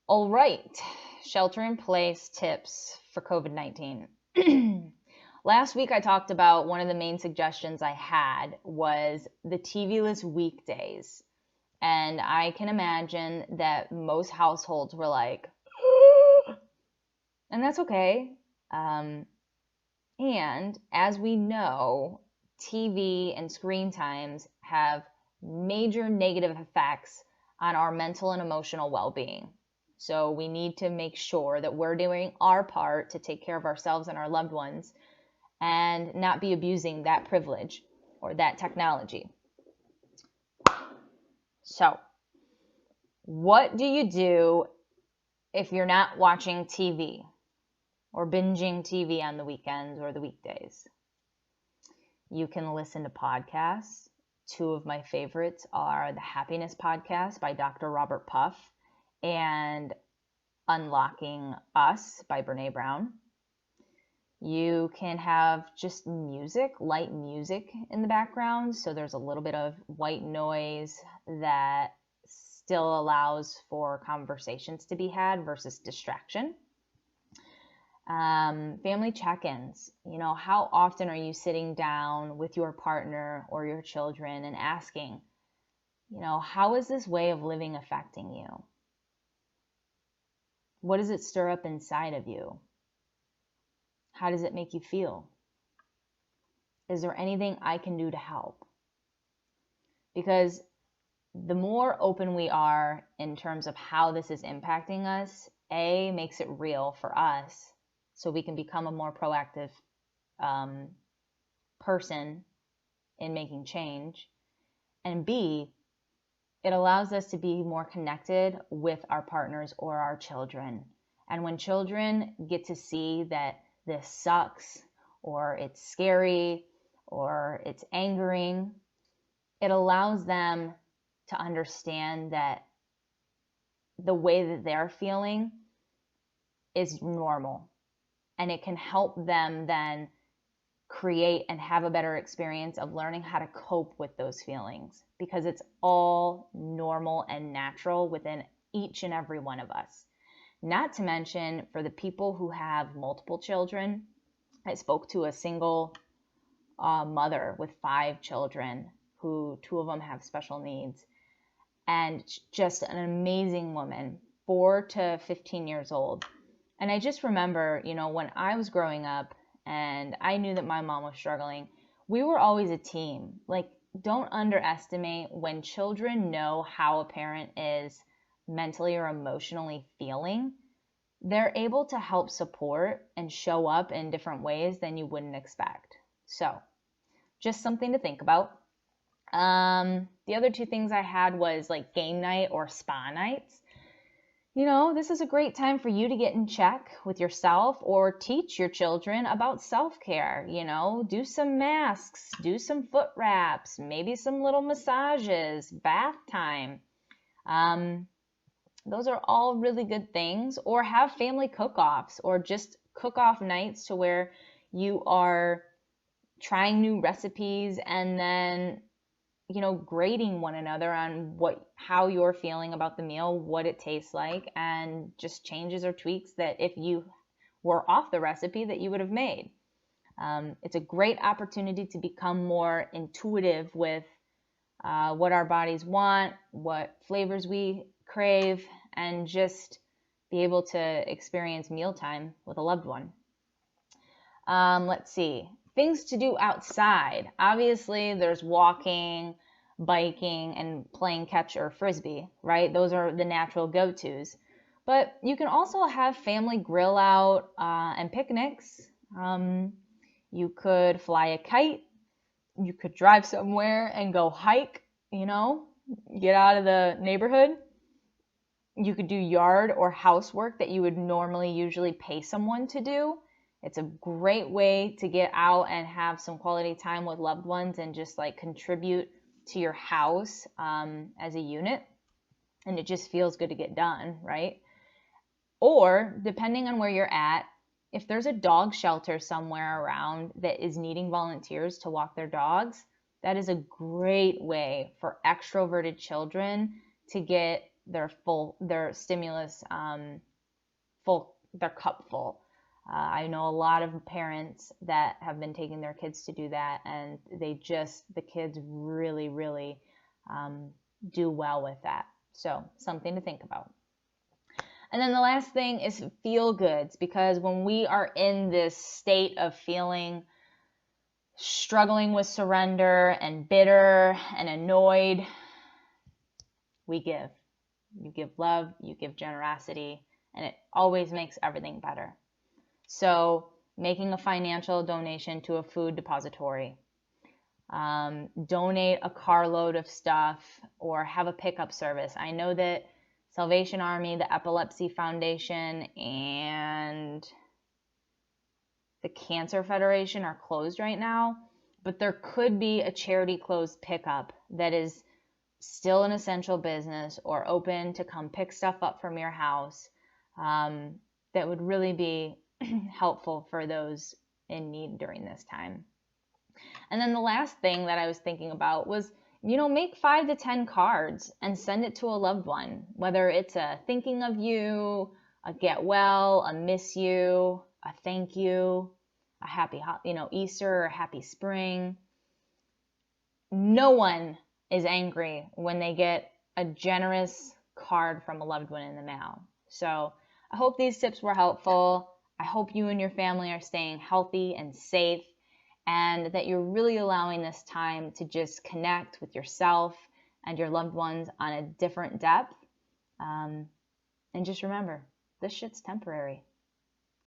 All right, shelter in place tips for COVID-19. Last week I talked about one of the main suggestions I had was the TV-less weekdays. And I can imagine that most households were like, and that's okay. Um, and as we know, TV and screen times have major negative effects on our mental and emotional well being. So we need to make sure that we're doing our part to take care of ourselves and our loved ones and not be abusing that privilege or that technology. So, what do you do if you're not watching TV or binging TV on the weekends or the weekdays? You can listen to podcasts. Two of my favorites are the Happiness Podcast by Dr. Robert Puff and Unlocking Us by Brene Brown. You can have just music, light music in the background, so there's a little bit of white noise that still allows for conversations to be had versus distraction. Family check-ins. How often are you sitting down with your partner or your children and asking, how is this way of living affecting you? What does it stir up inside of you? How does it make you feel? Is there anything I can do to help? Because the more open we are in terms of how this is impacting us, A, makes it real for us so we can become a more proactive person in making change. And B, it allows us to be more connected with our partners or our children. And when children get to see that this sucks, or it's scary, or it's angering, it allows them to understand that the way that they're feeling is normal. And it can help them then create and have a better experience of learning how to cope with those feelings, because it's all normal and natural within each and every one of us. Not to mention for the people who have multiple children. I spoke to a single mother with 5 children who 2 of them have special needs, and just an amazing woman, 4 to 15 years old. And I just remember, when I was growing up and I knew that my mom was struggling, we were always a team. Like, don't underestimate when children know how a parent is mentally or emotionally feeling. They're able to help support and show up in different ways than you wouldn't expect. So, just something to think about. The other 2 things I had was like game night or spa nights. This is a great time for you to get in check with yourself or teach your children about self-care. Do some masks, do some foot wraps, maybe some little massages, bath time. Those are all really good things. Or have family cook-offs or just cook-off nights to where you are trying new recipes and then grading one another on how you're feeling about the meal, what it tastes like, and just changes or tweaks that if you were off the recipe that you would have made. It's a great opportunity to become more intuitive with what our bodies want, what flavors we crave, and just be able to experience mealtime with a loved one. Let's see. Things to do outside. Obviously, there's walking, biking, and playing catch or frisbee, right? Those are the natural go-tos. But you can also have family grill out and picnics. You could fly a kite. You could drive somewhere and go hike, get out of the neighborhood. You could do yard or housework that you would normally usually pay someone to do. It's a great way to get out and have some quality time with loved ones and just like contribute to your house as a unit. And it just feels good to get done, right? Or depending on where you're at, if there's a dog shelter somewhere around that is needing volunteers to walk their dogs, that is a great way for extroverted children to get their stimulus full, their cup full. I know a lot of parents that have been taking their kids to do that, and the kids really, really do well with that. So something to think about. And then the last thing is feel goods, because when we are in this state of feeling struggling with surrender and bitter and annoyed, we give. You give love, you give generosity, and it always makes everything better. So making a financial donation to a food depository, donate a carload of stuff, or have a pickup service. I know that Salvation Army, the Epilepsy Foundation, and the Cancer Federation are closed right now, but there could be a charity closed pickup that is still an essential business or open to come pick stuff up from your house, that would really be helpful for those in need during this time. And then the last thing that I was thinking about was, make 5 to 10 cards and send it to a loved one, whether it's a thinking of you, a get well, a miss you, a thank you, a happy, Easter, or a happy spring. No one is angry when they get a generous card from a loved one in the mail. So I hope these tips were helpful. I hope you and your family are staying healthy and safe, and that you're really allowing this time to just connect with yourself and your loved ones on a different depth. And just remember, this shit's temporary.